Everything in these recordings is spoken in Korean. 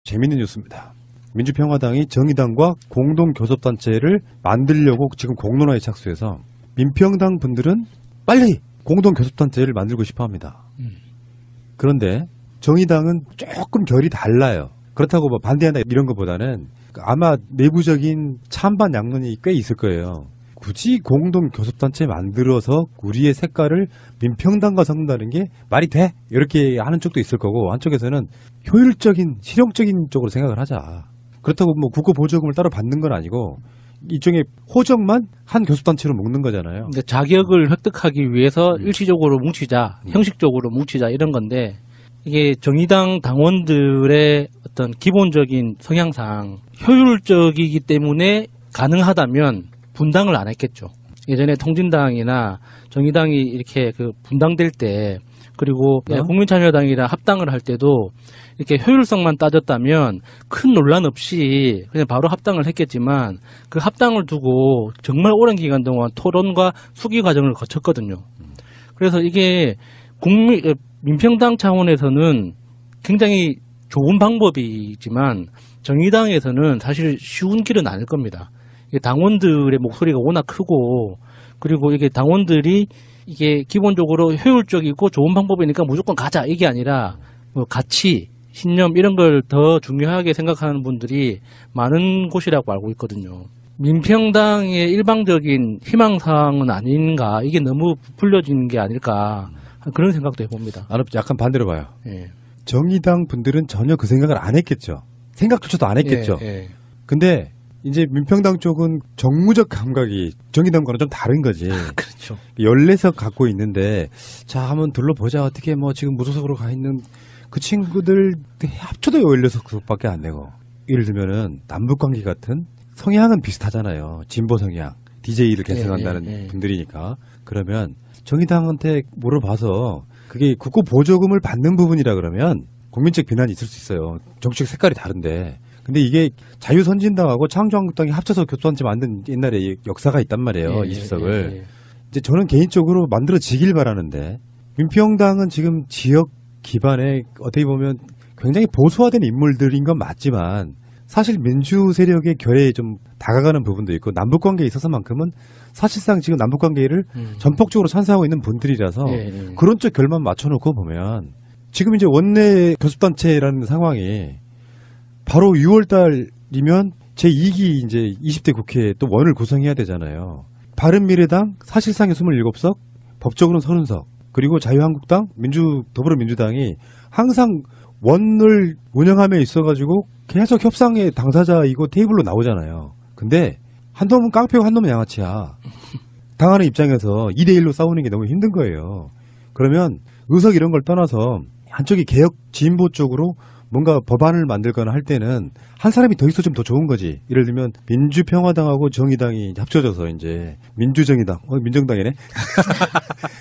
재밌는 뉴스입니다. 민주평화당이 정의당과 공동교섭단체를 만들려고 지금 공론화에 착수해서 민평당 분들은 빨리 공동교섭단체를 만들고 싶어 합니다. 그런데 정의당은 조금 결이 달라요. 그렇다고 뭐 반대한다 이런 것보다는 아마 내부적인 찬반 양론이 꽤 있을 거예요. 굳이 공동교섭단체 만들어서 우리의 색깔을 민평당과 섞는다는 게 말이 돼? 이렇게 하는 쪽도 있을 거고, 한쪽에서는 효율적인 실용적인 쪽으로 생각을 하자. 그렇다고 뭐 국고 보조금을 따로 받는 건 아니고 일종의 호적만 한 교섭단체로 묶는 거잖아요. 그러니까 자격을 획득하기 위해서 일시적으로 뭉치자, 형식적으로 뭉치자 이런 건데, 이게 정의당 당원들의 어떤 기본적인 성향상 효율적이기 때문에 가능하다면 분당을 안 했겠죠. 예전에 통진당이나 정의당이 이렇게 그 분당될 때, 그리고 국민참여당이랑 합당을 할 때도 이렇게 효율성만 따졌다면 큰 논란 없이 그냥 바로 합당을 했겠지만, 그 합당을 두고 정말 오랜 기간 동안 토론과 수기 과정을 거쳤거든요. 그래서 이게 민평당 차원에서는 굉장히 좋은 방법이지만 정의당에서는 사실 쉬운 길은 아닐 겁니다. 이게 당원들의 목소리가 워낙 크고, 그리고 이게 당원들이 이게 기본적으로 효율적이고 좋은 방법이니까 무조건 가자 이게 아니라 뭐 가치, 신념 이런 걸 더 중요하게 생각하는 분들이 많은 곳이라고 알고 있거든요. 민평당의 일방적인 희망사항은 아닌가, 이게 너무 부풀려지는 게 아닐까, 그런 생각도 해봅니다. 약간 반대로 봐요. 예. 정의당 분들은 전혀 그 생각을 안 했겠죠. 생각조차도 안 했겠죠. 근데 이제 민평당 쪽은 정무적 감각이 정의당과는 좀 다른 거지. 그렇죠. 연례석 갖고 있는데, 자, 한번 둘러보자. 어떻게 뭐 지금 무소속으로 가 있는 그 친구들 합쳐도 연례석밖에 안 내고. 예를 들면은 남북관계 같은 성향은 비슷하잖아요. 진보 성향. DJ를 계승한다는 분들이니까. 그러면 정의당한테 물어봐서 그게 국고 보조금을 받는 부분이라 그러면 국민적 비난이 있을 수 있어요. 정치적 색깔이 다른데. 근데 이게 자유선진당하고 창조한국당이 합쳐서 교섭단체 만든 옛날에 역사가 있단 말이에요. 20석을. 이제 저는 개인적으로 만들어지길 바라는데, 민평당은 지금 지역 기반에 어떻게 보면 굉장히 보수화된 인물들인 건 맞지만 사실 민주 세력의 결에 좀 다가가는 부분도 있고, 남북관계에 있어서만큼은 사실상 지금 남북관계를 전폭적으로 찬성하고 있는 분들이라서 그런 쪽 결만 맞춰놓고 보면 지금 이제 원내 교섭단체라는 상황이 바로 6월 달이면 제2기 이제 20대 국회에 또 원을 구성해야 되잖아요. 바른미래당 사실상의 27석, 법적으로는 30석, 그리고 자유한국당, 더불어민주당이 항상 원을 운영함에 있어가지고 계속 협상의 당사자이고 테이블로 나오잖아요. 근데 한 놈은 깡패고 한 놈은 양아치야. 당하는 입장에서 2대1로 싸우는 게 너무 힘든 거예요. 그러면 의석 이런 걸 떠나서 한쪽이 개혁 진보 쪽으로 뭔가 법안을 만들거나 할 때는 한 사람이 더 있어 좀 더 좋은 거지. 예를 들면 민주평화당하고 정의당이 합쳐져서 이제 민주정의당, 민정당이네.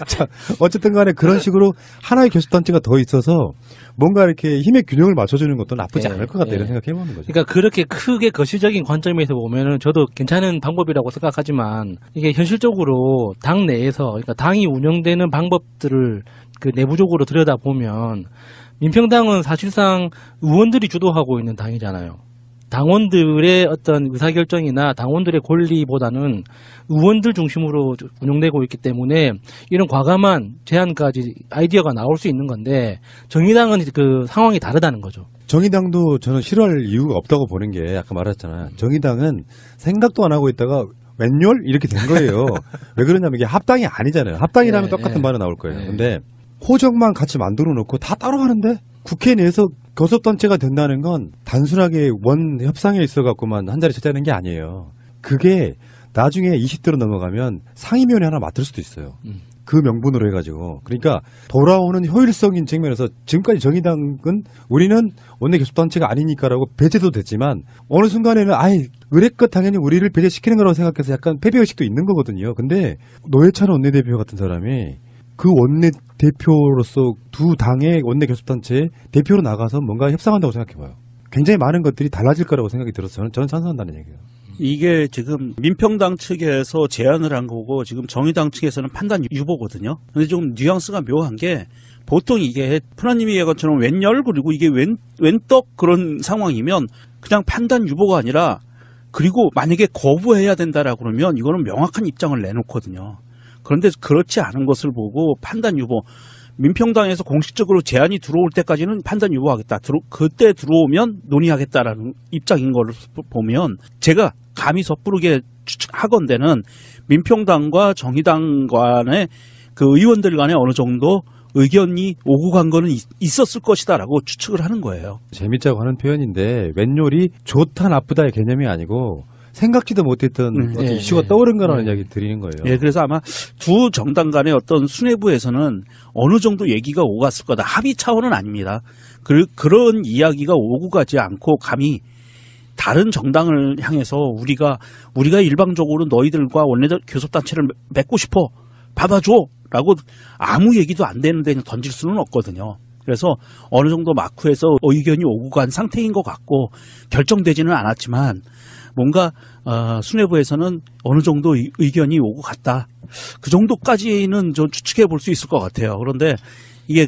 자, 어쨌든 간에 그런 식으로 하나의 교섭단체가 더 있어서 뭔가 이렇게 힘의 균형을 맞춰주는 것도 나쁘지 않을 것 같다, 이런 생각해보는 거죠. 그러니까 그렇게 크게 거시적인 관점에서 보면은 저도 괜찮은 방법이라고 생각하지만, 이게 현실적으로 당 내에서, 그러니까 당이 운영되는 방법들을 그 내부적으로 들여다보면 민평당은 사실상 의원들이 주도하고 있는 당이잖아요. 당원들의 어떤 의사결정이나 당원들의 권리보다는 의원들 중심으로 운영되고 있기 때문에 이런 과감한 제안까지 아이디어가 나올 수 있는 건데, 정의당은 그 상황이 다르다는 거죠. 정의당도 저는 싫어할 이유가 없다고 보는 게, 아까 말했잖아요. 정의당은 생각도 안 하고 있다가 웬열? 이렇게 된 거예요. 왜 그러냐면 이게 합당이 아니잖아요. 합당이라면 똑같은 말은 나올 거예요. 근데 호적만 같이 만들어 놓고 다 따로 하는데, 국회 내에서 교섭단체가 된다는 건 단순하게 원 협상에 있어갖고만 한 자리 찾자는 게 아니에요. 그게 나중에 20대로 넘어가면 상임위원회 하나 맡을 수도 있어요. 그 명분으로 해가지고. 그러니까 돌아오는 효율성인 측면에서 지금까지 정의당은 우리는 원내 교섭단체가 아니니까라고 배제도 됐지만, 어느 순간에는 의뢰껏 당연히 우리를 배제시키는 거라고 생각해서 약간 패배의식도 있는 거거든요. 근데 노회찬 원내대표 같은 사람이 그 원내대표로서 두 당의 원내교섭단체 대표로 나가서 뭔가 협상한다고 생각해봐요. 굉장히 많은 것들이 달라질 거라고 생각이 들어서 저는 찬성한다는 얘기예요. 이게 지금 민평당 측에서 제안을 한 거고 지금 정의당 측에서는 판단 유보거든요. 근데 좀 뉘앙스가 묘한 게 보통 이게 푸나님이 얘기한 것처럼 웬열 그리고 이게 웬떡 그런 상황이면 그냥 판단 유보가 아니라 그리고 만약에 거부해야 된다라고 그러면 이거는 명확한 입장을 내놓거든요. 그런데 그렇지 않은 것을 보고 판단 유보 민평당에서 공식적으로 제안이 들어올 때까지는 판단 유보하겠다. 그때 들어오면 논의하겠다라는 입장인 걸 보면 제가 감히 섣부르게 추측하건대는 민평당과 정의당 간의 그 의원들 간에 어느 정도 의견이 오고 간 거는 있었을 것이다라고 추측을 하는 거예요. 재밌자고 하는 표현인데 웬요리 좋다 나쁘다의 개념이 아니고 생각지도 못했던 어떤 이슈가 떠오른 거라는 이야기 드리는 거예요. 예, 그래서 아마 두 정당 간의 어떤 수뇌부에서는 어느 정도 얘기가 오고 갔을 거다. 합의 차원은 아닙니다. 그런 이야기가 오고 가지 않고 감히 다른 정당을 향해서 우리가 일방적으로 너희들과 원내적 교섭단체를 맺고 싶어 받아줘라고 아무 얘기도 안 되는데 던질 수는 없거든요. 그래서 어느 정도 마쿠에서 의견이 오고 간 상태인 것 같고 결정되지는 않았지만 뭔가 수뇌부에서는 어느 정도 의견이 오고 갔다. 그 정도까지는 좀 추측해 볼 수 있을 것 같아요. 그런데 이게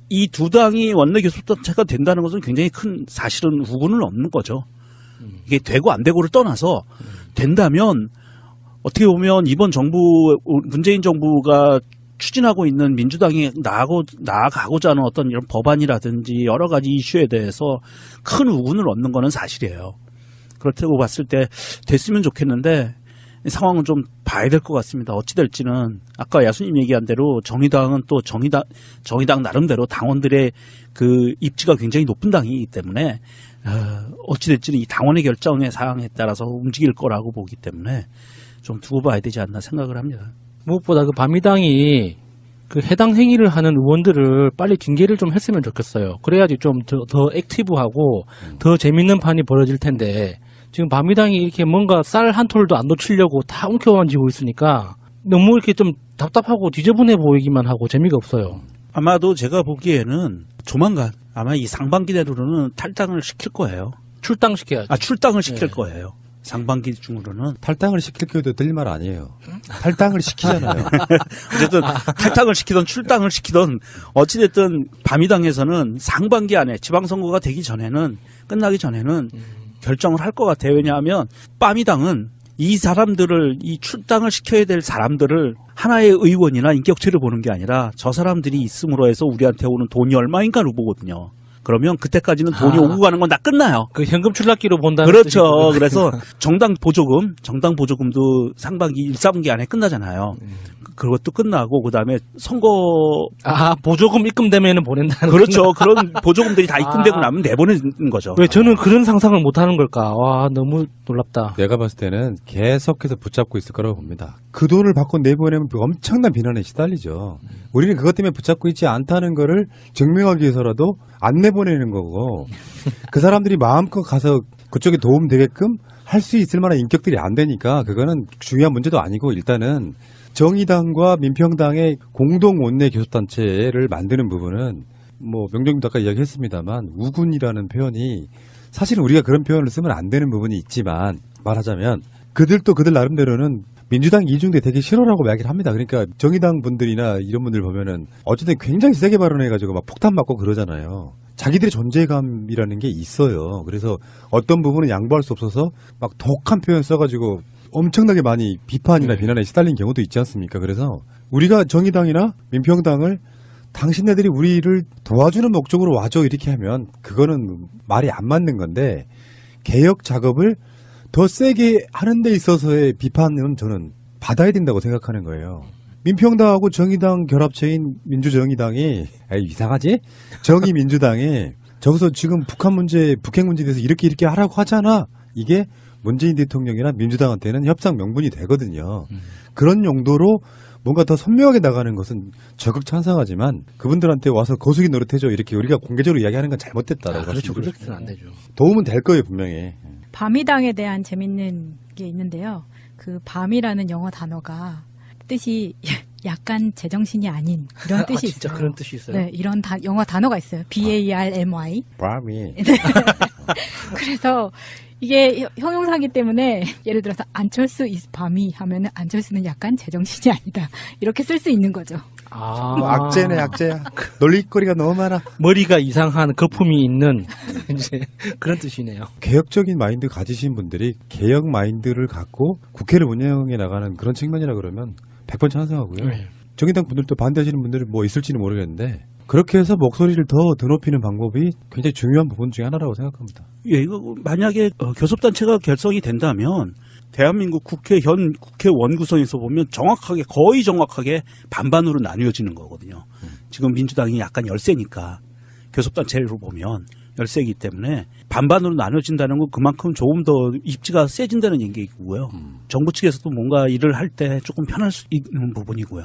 이 두 당이 원내교섭단체가 된다는 것은 굉장히 큰 사실은 우군은 없는 거죠. 이게 되고 안 되고를 떠나서 된다면 어떻게 보면 이번 정부 문재인 정부가 추진하고 있는 민주당이 나아가고자 하는 어떤 이런 법안이라든지 여러 가지 이슈에 대해서 큰 우군을 얻는 거는 사실이에요. 그렇다고 봤을 때 됐으면 좋겠는데 상황은 좀 봐야 될 것 같습니다. 어찌 될지는 아까 야수님 얘기한 대로 정의당은 또 정의당 나름대로 당원들의 그 입지가 굉장히 높은 당이기 때문에 어찌 될지는 이 당원의 결정의 사항에 따라서 움직일 거라고 보기 때문에 좀 두고 봐야 되지 않나 생각을 합니다. 무엇보다 그 바미당이 그 해당 행위를 하는 의원들을 빨리 징계를 좀 했으면 좋겠어요. 그래야지 좀 더 액티브하고 더 재밌는 판이 벌어질 텐데 지금 바미당이 이렇게 뭔가 쌀 한 톨도 안 놓치려고 다 움켜만지고 있으니까 너무 이렇게 좀 답답하고 지저분해 보이기만 하고 재미가 없어요. 아마도 제가 보기에는 조만간 아마 이 상반기 내로는 탈당을 시킬 거예요. 출당시켜야죠. 출당을 시킬 거예요. 상반기 중으로는. 탈당을 시킬 거에도 들릴 말 아니에요. 탈당을 시키잖아요. 어쨌든 탈당을 시키던 출당을 시키던 어찌됐든 바미당에서는 상반기 안에 지방선거가 되기 전에는 끝나기 전에는 결정을 할 것 같아요. 왜냐하면 바미당은 이 사람들을 이 출당을 시켜야 될 사람들을 하나의 의원이나 인격체를 보는 게 아니라 저 사람들이 있음으로 해서 우리한테 오는 돈이 얼마인가를 보거든요. 그러면 그때까지는 돈이 오고 가는 건 다 끝나요. 그 현금 출납기로 본다는 그렇죠. 그래서 정당 보조금도 상반기 1, 4분기 안에 끝나잖아요. 그것도 끝나고 그다음에 선거 보조금 입금되면은 보낸다는 그렇죠. 그런 보조금들이 다 입금되고 나면 내보내는 거죠. 왜 저는 그런 상상을 못 하는 걸까? 와, 너무 놀랍다. 내가 봤을 때는 계속해서 붙잡고 있을 거라고 봅니다. 그 돈을 받고 내보내면 엄청난 비난에 시달리죠. 우리는 그것 때문에 붙잡고 있지 않다는 거를 증명하기 위해서라도 안 내보내는 거고 그 사람들이 마음껏 가서 그쪽에 도움 되게끔 할 수 있을 만한 인격들이 안 되니까 그거는 중요한 문제도 아니고 일단은 정의당과 민평당의 공동 원내 교섭단체를 만드는 부분은 뭐 명정님도 아까 이야기했습니다만 우군이라는 표현이 사실은 우리가 그런 표현을 쓰면 안 되는 부분이 있지만 말하자면 그들도 그들 나름대로는 민주당 이중대 되게 싫어라고 이야기를 합니다. 그러니까 정의당 분들이나 이런 분들 보면은 어쨌든 굉장히 세게 발언해가지고 막 폭탄 맞고 그러잖아요. 자기들의 존재감이라는 게 있어요. 그래서 어떤 부분은 양보할 수 없어서 막 독한 표현 써가지고 엄청나게 많이 비판이나 비난에 시달린 경우도 있지 않습니까? 그래서 우리가 정의당이나 민평당을 당신네들이 우리를 도와주는 목적으로 와줘 이렇게 하면 그거는 말이 안 맞는 건데 개혁 작업을 더 세게 하는 데 있어서의 비판은 저는 받아야 된다고 생각하는 거예요. 민평당하고 정의당 결합체인 민주정의당이 이상하지? 정의민주당이 저기서 지금 북핵 문제에 대해서 이렇게 하라고 하잖아. 이게 문재인 대통령이나 민주당한테는 협상 명분이 되거든요. 그런 용도로 뭔가 더 선명하게 나가는 것은 적극 찬성하지만 그분들한테 와서 거수기 노릇해줘 이렇게 우리가 공개적으로 이야기하는 건 잘못됐다라고 그렇죠. 그렇게는 안 되죠. 도움은 될 거예요 분명히. 바미당에 대한 재밌는 게 있는데요. 그 밤이라는 영어 단어가 뜻이 약간 제정신이 아닌 이런 뜻이 진짜 있어요. 그런 뜻이 있어요? 네, 이런 영어 단어가 있어요. BARMY. 밤이. 그래서 이게 형용사기 때문에 예를 들어서 안철수 is 밤이 하면은 안철수는 약간 제정신이 아니다. 이렇게 쓸 수 있는 거죠. 뭐 악재네 악재야. 논리거리가 너무 많아. 머리가 이상한 거품이 있는 이제 그런 뜻이네요. 개혁적인 마인드 가지신 분들이 개혁 마인드를 갖고 국회를 운영해 나가는 그런 측면이라 그러면 100번 찬성하고요. 네. 정의당 분들도 반대하시는 분들이 뭐 있을지는 모르겠는데 그렇게 해서 목소리를 더 드높이는 방법이 굉장히 중요한 부분 중에 하나라고 생각합니다. 예, 이거 만약에 교섭단체가 결성이 된다면 대한민국 현 국회원 구성에서 보면 거의 정확하게 반반으로 나뉘어지는 거거든요. 지금 민주당이 약간 열세니까 교섭단체로 보면 열세이기 때문에 반반으로 나눠진다는 건 그만큼 조금 더 입지가 세진다는 얘기고요. 정부 측에서도 뭔가 일을 할 때 조금 편할 수 있는 부분이고요.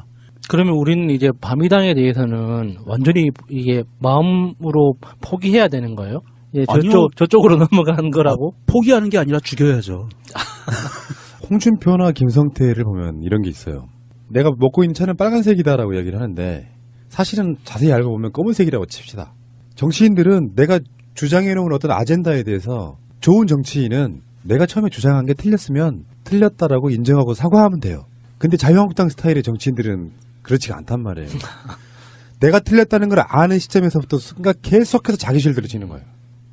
그러면 우리는 이제 밤이당에 대해서는 완전히 이게 마음으로 포기해야 되는 거예요? 예, 아니요. 저쪽으로 넘어가는 거라고? 포기하는 게 아니라 죽여야죠. 홍준표나 김성태를 보면 이런 게 있어요. 내가 먹고 있는 차는 빨간색이다라고 이야기를 하는데 사실은 자세히 알고 보면 검은색이라고 칩시다. 정치인들은 내가 주장해놓은 어떤 아젠다에 대해서 좋은 정치인은 내가 처음에 주장한 게 틀렸으면 틀렸다라고 인정하고 사과하면 돼요. 근데 자유한국당 스타일의 정치인들은 그렇지가 않단 말이에요. 내가 틀렸다는 걸 아는 시점에서부터 순간 계속해서 자기 실드를 치는 거예요.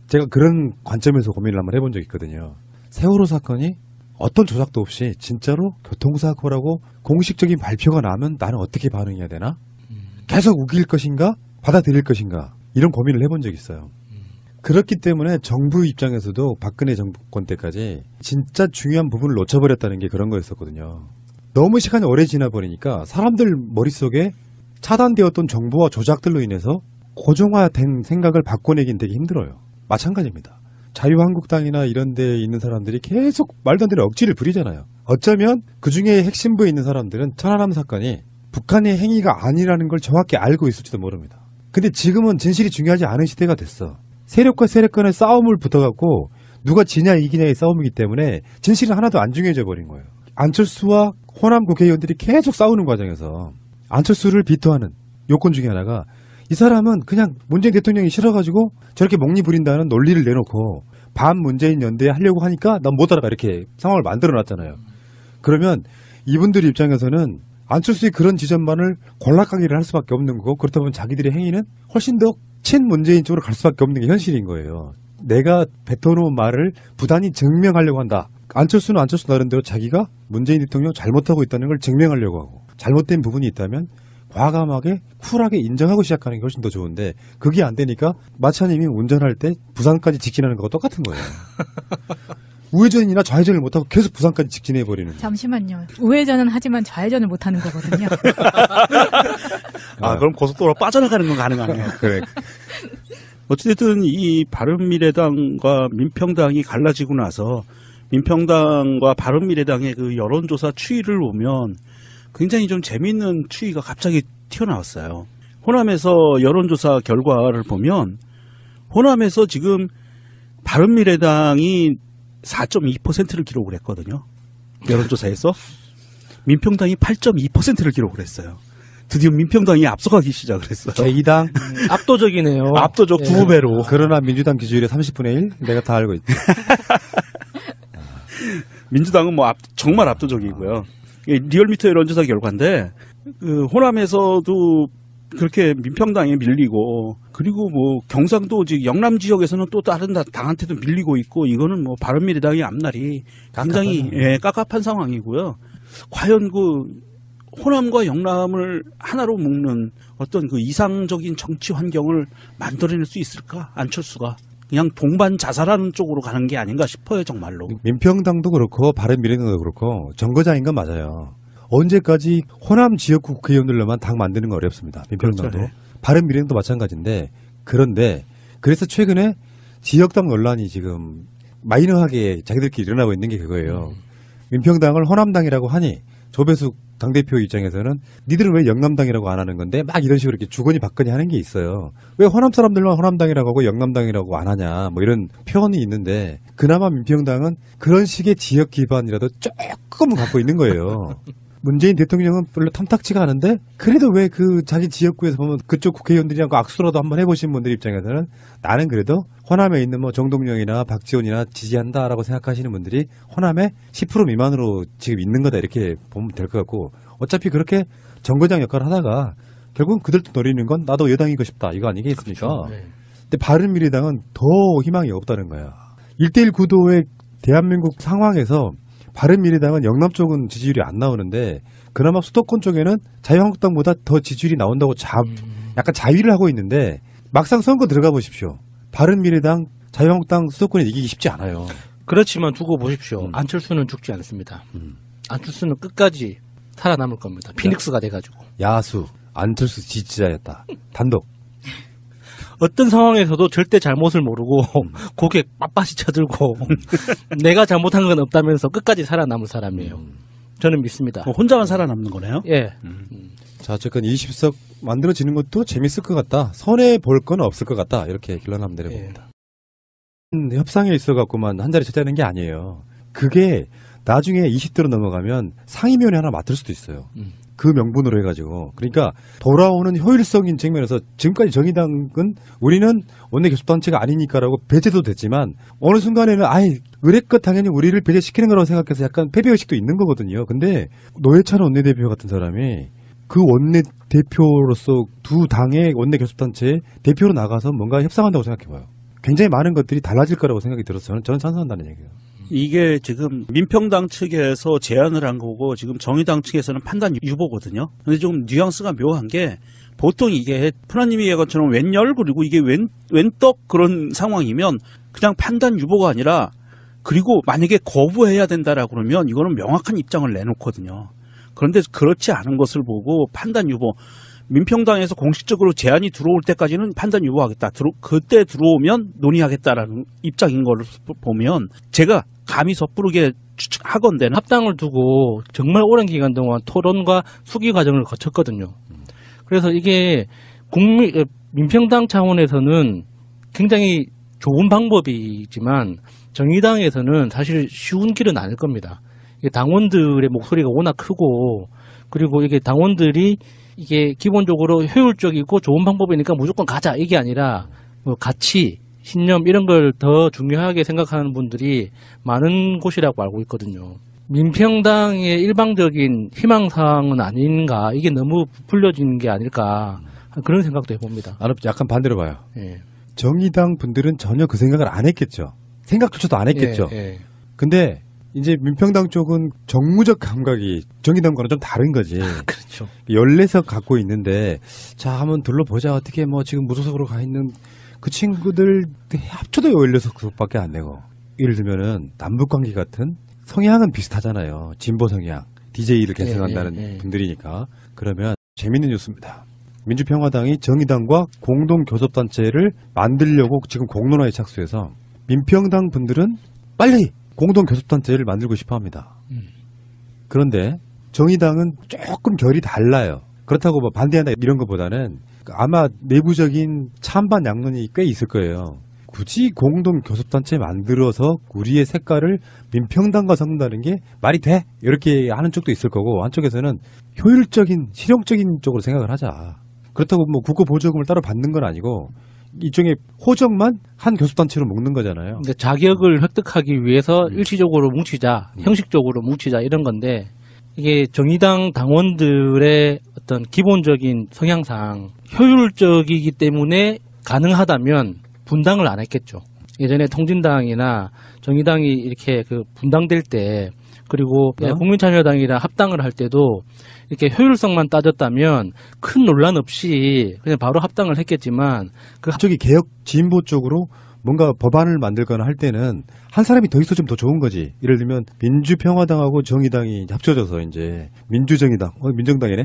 제가 그런 관점에서 고민을 한번 해본 적이 있거든요. 세월호 사건이 어떤 조작도 없이 진짜로 교통사고라고 공식적인 발표가 나면 나는 어떻게 반응해야 되나? 계속 우길 것인가? 받아들일 것인가? 이런 고민을 해본 적이 있어요. 그렇기 때문에 정부 입장에서도 박근혜 정권 때까지 진짜 중요한 부분을 놓쳐버렸다는 게 그런 거였었거든요. 너무 시간이 오래 지나버리니까 사람들 머릿속에 차단되었던 정보와 조작들로 인해서 고정화된 생각을 바꿔내긴 되게 힘들어요. 마찬가지입니다. 자유한국당이나 이런 데에 있는 사람들이 계속 말도 안 되는 억지를 부리잖아요. 어쩌면 그중에 핵심부에 있는 사람들은 천안함 사건이 북한의 행위가 아니라는 걸 정확히 알고 있을지도 모릅니다. 근데 지금은 진실이 중요하지 않은 시대가 됐어. 세력과 세력 간의 싸움을 붙어갖고 누가 지냐 이기냐의 싸움이기 때문에 진실은 하나도 안 중요해져 버린 거예요. 안철수와 호남 국회의원들이 계속 싸우는 과정에서 안철수를 비토하는 요건 중에 하나가 이 사람은 그냥 문재인 대통령이 싫어가지고 저렇게 목리부린다는 논리를 내놓고 반 문재인 연대 하려고 하니까 난 못 따라가 이렇게 상황을 만들어놨잖아요. 그러면 이분들 입장에서는 안철수의 그런 지점만을 골락하기를 할 수밖에 없는 거고 그렇다 보면 자기들의 행위는 훨씬 더 친문재인 쪽으로 갈 수밖에 없는 게 현실인 거예요. 내가 뱉어놓은 말을 부단히 증명하려고 한다. 안철수는 안철수 나름대로 자기가 문재인 대통령 잘못하고 있다는 걸 증명하려고 하고 잘못된 부분이 있다면 과감하게 쿨하게 인정하고 시작하는 게 훨씬 더 좋은데 그게 안 되니까 마차님이 운전할 때 부산까지 직진하는 거와 똑같은 거예요. 우회전이나 좌회전을 못하고 계속 부산까지 직진해버리는 거예요. 잠시만요. 우회전은 하지만 좌회전을 못하는 거거든요. 그럼 고속도로 빠져나가는 건 가능하네요. 그래. 어찌됐든 이 바른미래당과 민평당이 갈라지고 나서 민평당과 바른미래당의 그 여론조사 추이를 보면 굉장히 좀 재미있는 추이가 갑자기 튀어나왔어요. 호남에서 여론조사 결과를 보면 호남에서 지금 바른미래당이 4.2%를 기록을 했거든요. 여론조사에서. 민평당이 8.2%를 기록을 했어요. 드디어 민평당이 앞서가기 시작을 했어요. 제2당 압도적이네요. 압도적 예. 2배로. 그러나 민주당 기준율의 30분의 1 내가 다 알고 있다. 민주당은 뭐 정말 압도적이고요. 리얼미터 여론조사 결과인데 그 호남에서도 그렇게 민평당에 밀리고 그리고 뭐 경상도 영남 지역에서는 또 다른 당한테도 밀리고 있고 이거는 뭐 바른미래당의 앞날이 굉장히 깝깝한 상황이고요. 과연 그 호남과 영남을 하나로 묶는 어떤 그 이상적인 정치 환경을 만들어낼 수 있을까? 안철수가 그냥 동반 자살하는 쪽으로 가는 게 아닌가 싶어요, 정말로. 민평당도 그렇고 바른미래당도 그렇고 정거장인 건 맞아요. 언제까지 호남 지역구 국회의원들로만 당 만드는 건 어렵습니다. 민평당도. 그렇죠. 바른미래당도 마찬가지인데 그런데 그래서 최근에 지역당 논란이 지금 마이너하게 자기들끼리 일어나고 있는 게 그거예요. 민평당을 호남당이라고 하니 조배숙 당대표 입장에서는 니들은 왜 영남당이라고 안 하는 건데 막 이런 식으로 이렇게 주거니 받거니 하는 게 있어요. 왜 호남 사람들만 호남당이라고 하고 영남당이라고 안 하냐 뭐 이런 표현이 있는데 그나마 민평당은 그런 식의 지역 기반이라도 조금은 갖고 있는 거예요. 문재인 대통령은 별로 탐탁지가 않은데 그래도 왜 그 자기 지역구에서 보면 그쪽 국회의원들이랑 악수라도 한번 해보신 분들 입장에서는 나는 그래도 호남에 있는 뭐 정동영이나 박지원이나 지지한다라고 생각하시는 분들이 호남에 10% 미만으로 지금 있는 거다 이렇게 보면 될 것 같고 어차피 그렇게 정거장 역할을 하다가 결국은 그들도 노리는 건 나도 여당이고 싶다 이거 아니겠습니까? 그렇죠. 네. 근데 바른미래당은 더 희망이 없다는 거야. 1대1 구도의 대한민국 상황에서 바른미래당은 영남 쪽은 지지율이 안 나오는데 그나마 수도권 쪽에는 자유한국당보다 더 지지율이 나온다고 약간 자위를 하고 있는데 막상 선거 들어가 보십시오. 바른미래당, 자유한국당 수도권에 이기기 쉽지 않아요. 그렇지만 두고 보십시오. 안철수는 죽지 않습니다. 안철수는 끝까지 살아남을 겁니다. 피닉스가 돼가지고. 야수, 안철수 지지자였다. 단독. 어떤 상황에서도 절대 잘못을 모르고 고개 빳빳이 쳐들고 내가 잘못한 건 없다면서 끝까지 살아남을 사람이에요. 저는 믿습니다. 혼자만 살아남는 거네요. 예. 자, 어쨌건 20석 만들어지는 것도 재밌을 것 같다. 손해 볼 건 없을 것 같다. 이렇게 결론 한번 내려봅니다. 협상에 있어갖고만 한 자리 차지하는 게 아니에요. 그게 나중에 20대로 넘어가면 상임위원회 하나 맡을 수도 있어요. 그 명분으로 해가지고. 그러니까 돌아오는 효율성인 측면에서 지금까지 정의당은 우리는 원내 교섭단체가 아니니까라고 배제도 됐지만 어느 순간에는 아예 의뢰껏 당연히 우리를 배제시키는 거라고 생각해서 약간 패배의식도 있는 거거든요. 근데 노회찬 원내대표 같은 사람이 그 원내대표로서 두 당의 원내 교섭단체의 대표로 나가서 뭔가 협상한다고 생각해봐요. 굉장히 많은 것들이 달라질 거라고 생각이 들어서 저는 찬성한다는 얘기예요. 이게 지금 민평당 측에서 제안을 한 거고 지금 정의당 측에서는 판단 유보거든요. 근데 좀 뉘앙스가 묘한 게 보통 이게 프라님이 얘기한 것처럼 웬열 그리고 이게 웬떡 그런 상황이면 그냥 판단 유보가 아니라 그리고 만약에 거부해야 된다라고 그러면 이거는 명확한 입장을 내놓거든요. 그런데 그렇지 않은 것을 보고 판단 유보 민평당에서 공식적으로 제안이 들어올 때까지는 판단 유보하겠다. 그때 들어오면 논의하겠다라는 입장인 걸 보면 제가 감히 섣부르게 하건대는 합당을 두고 정말 오랜 기간 동안 토론과 수기 과정을 거쳤거든요. 그래서 이게 민평당 차원에서는 굉장히 좋은 방법이지만 정의당에서는 사실 쉬운 길은 아닐 겁니다. 이게 당원들의 목소리가 워낙 크고 그리고 이게 당원들이 이게 기본적으로 효율적이고 좋은 방법이니까 무조건 가자 이게 아니라 뭐 가치, 신념 이런 걸 더 중요하게 생각하는 분들이 많은 곳이라고 알고 있거든요. 민평당의 일방적인 희망사항은 아닌가 이게 너무 부풀려진 게 아닐까 그런 생각도 해봅니다. 나는 약간 반대로 봐요. 예. 정의당 분들은 전혀 그 생각을 안 했겠죠. 생각조차도 안 했겠죠. 예. 근데 이제 민평당 쪽은 정무적 감각이 정의당과는 좀 다른 거지. 그렇죠. 14석 갖고 있는데 자 한번 둘러보자. 어떻게 뭐 지금 무소속으로 가 있는 그 친구들 합쳐도 16석밖에 안 되고 예를 들면은 남북관계 같은 성향은 비슷하잖아요. 진보 성향. DJ를 계승한다는 분들이니까. 그러면 재밌는 뉴스입니다. 민주평화당이 정의당과 공동교섭단체를 만들려고 지금 공론화에 착수해서 민평당 분들은 빨리 공동교섭단체를 만들고 싶어 합니다. 그런데 정의당은 조금 결이 달라요. 그렇다고 뭐 반대한다 이런 것보다는 아마 내부적인 찬반 양론이 꽤 있을 거예요. 굳이 공동교섭단체 만들어서 우리의 색깔을 민평당과 섞는다는 게 말이 돼? 이렇게 하는 쪽도 있을 거고 한쪽에서는 효율적인 실용적인 쪽으로 생각을 하자. 그렇다고 뭐 국고보조금을 따로 받는 건 아니고 일종의 호적만 한 교섭단체로 묶는 거잖아요. 근데 자격을 획득하기 위해서 일시적으로 뭉치자, 형식적으로 뭉치자 이런 건데 이게 정의당 당원들의 어떤 기본적인 성향상 효율적이기 때문에 가능하다면 분당을 안 했겠죠. 예전에 통진당이나 정의당이 이렇게 그 분당될 때 그리고 국민참여당이랑 합당을 할 때도 이렇게 효율성만 따졌다면 큰 논란 없이 그냥 바로 합당을 했겠지만 그쪽이 개혁 진보 쪽으로 뭔가 법안을 만들거나 할 때는 한 사람이 더 있어 좀 더 좋은 거지. 예를 들면 민주평화당하고 정의당이 합쳐져서 이제 민주정의당, 민정당이네.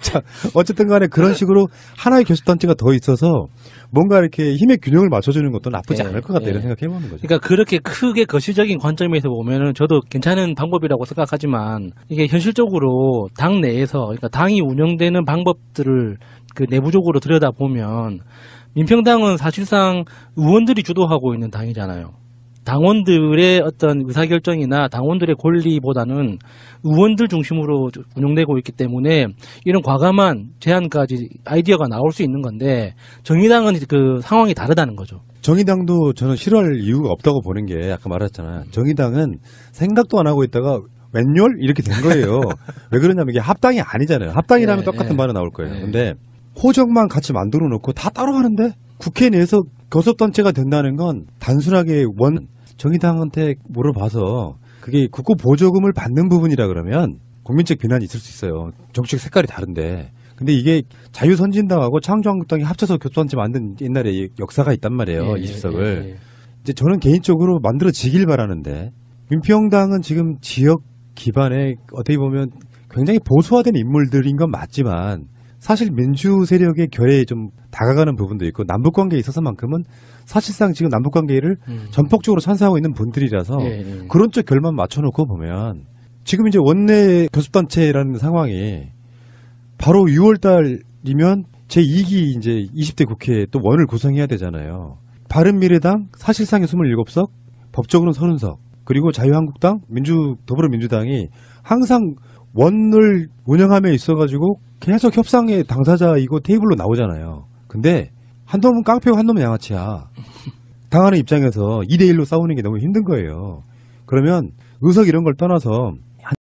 자, 어쨌든 간에 그런 식으로 하나의 교섭단체가 더 있어서 뭔가 이렇게 힘의 균형을 맞춰주는 것도 나쁘지 않을 것 같다 이런 생각해보는 거죠. 그러니까 그렇게 크게 거시적인 관점에서 보면은 저도 괜찮은 방법이라고 생각하지만 이게 현실적으로 당 내에서 그러니까 당이 운영되는 방법들을 그 내부적으로 들여다보면 민평당은 사실상 의원들이 주도하고 있는 당이잖아요. 당원들의 어떤 의사결정이나 당원들의 권리보다는 의원들 중심으로 운영되고 있기 때문에 이런 과감한 제안까지 아이디어가 나올 수 있는 건데 정의당은 그 상황이 다르다는 거죠. 정의당도 저는 싫어할 이유가 없다고 보는 게 아까 말했잖아요. 정의당은 생각도 안 하고 있다가 웬열? 이렇게 된 거예요. 왜 그러냐면 이게 합당이 아니잖아요. 합당이라면 네, 똑같은 네. 말은 나올 거예요. 네. 근데 호적만 같이 만들어 놓고 다 따로 하는데 국회 내에서 교섭단체가 된다는 건 단순하게 정의당한테 물어봐서 그게 국고 보조금을 받는 부분이라 그러면 국민적 비난이 있을 수 있어요. 정치적 색깔이 다른데. 근데 이게 자유선진당하고 창조한국당이 합쳐서 교섭단체 만든 옛날에 역사가 있단 말이에요. 예, 20석을. 예, 예. 이제 저는 개인적으로 만들어지길 바라는데 민평당은 지금 지역 기반에 어떻게 보면 굉장히 보수화된 인물들인 건 맞지만 사실 민주 세력의 결에 좀 다가가는 부분도 있고 남북관계에 있어서만큼은 사실상 지금 남북관계를 전폭적으로 찬성하고 있는 분들이라서 예, 예. 그런 쪽 결만 맞춰놓고 보면 지금 이제 원내 교섭단체라는 상황이 바로 6월 달이면 제2기 이제 20대 국회에 또 원을 구성해야 되잖아요. 바른미래당 사실상의 27석, 법적으로는 30석, 그리고 자유한국당, 더불어민주당이 항상 원을 운영함에 있어가지고 계속 협상의 당사자이고 테이블로 나오잖아요. 근데 한 놈은 깡패고 한 놈은 양아치야. 당하는 입장에서 2대1로 싸우는 게 너무 힘든 거예요. 그러면 의석 이런 걸 떠나서